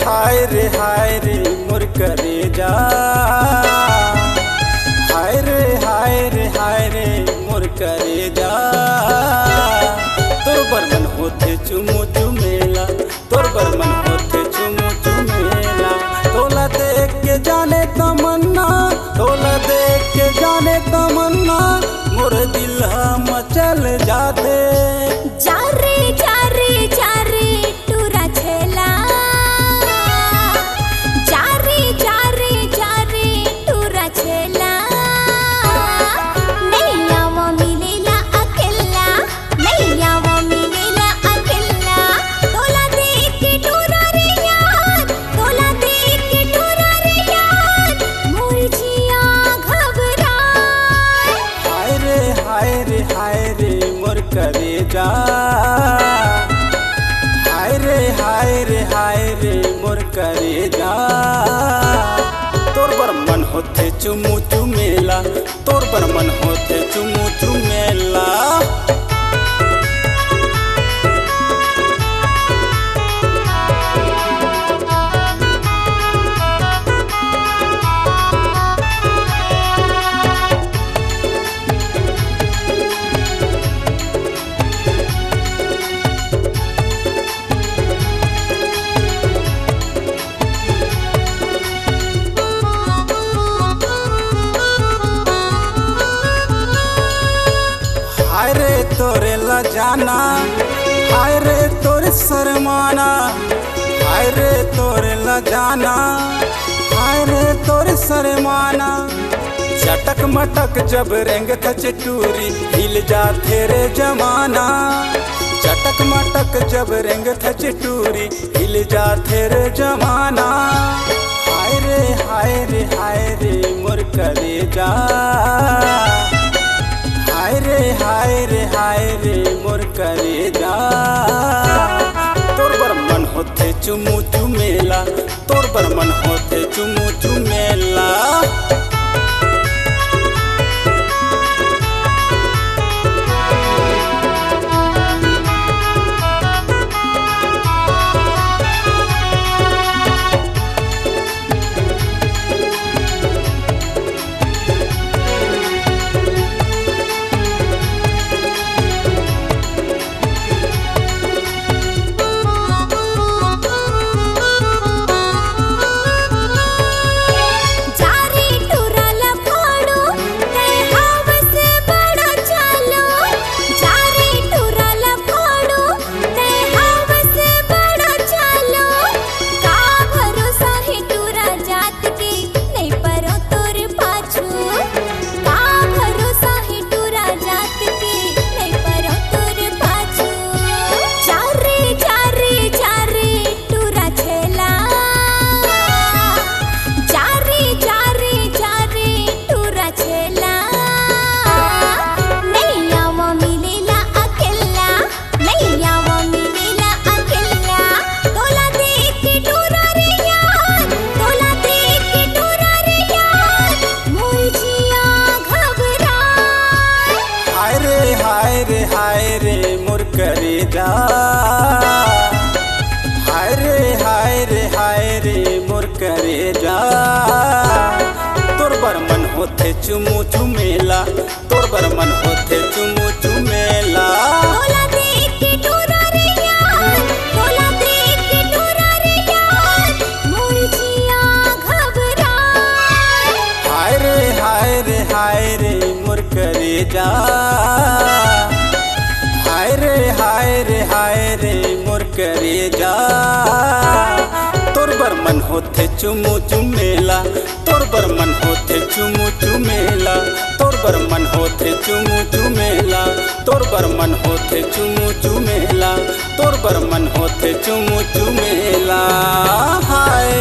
हाय रे मोर करेजा, हाय रे मोर करेजा। तोर बर मन होथे चुमू चुमेला, तोर बर मन होथे चुमू चुमेला। तोला देख के जाने तमन्ना, तोला देख के जाने तमन्ना, मोर दिल मचल जाते। जा रे जा रे जा रे टूरा छेला, जा रे जा रे जा रे टूरा छेला। नहीं आवा मिलेला अकेला, नहीं आवा मिलेला अकेला। तोला देख के टूरा रे यार, तोला देख के टूरा रे यार, मोर जिया घबराए। हाय रे मोर करेजा, हाय रे मोर करेजा। तोर बर मन होथे चुमू चुमेला, तोर बर मन होथे चुमू चुमेला। हाय रे तोरे ला जाना, हाय रे तोरे शर्माना, हाय रे तोरे ला जाना, हाय रे तोरे शर्माना। चटक मटक जब रेंग चटूरी हिल जाते रे जमाना, चटक मटक जब रेंग चटूरी हिल जाते रे जमाना। हाय रे मोर करेजा, हाय रे मोर करेजा। तोर बर मन होथे चुमू चुमेला, तोर बर मन होथे चुमू चुमेला। हाय रे मोर करेजा, हाय रे मोर करेजा। तोर बर मन होथे चुमू चुमेला, तोर बर मन होथे चुमू चुमेला। तोला देख के टूरा रे यार, तोला देख के टूरा रे यार, मोर जिया घबराए। हाय रे मोर करेजा, हाय रे मोर करेजा। तोर बर मन होथे चुमू चुमेला, तोर बर मन होथे चुमू चुमेला, तोर बर मन होथे चुमू चुमेला, तोर बर मन होथे चुमू चुमेला, तोर बर मन होथे चुमू चुमेला। हाय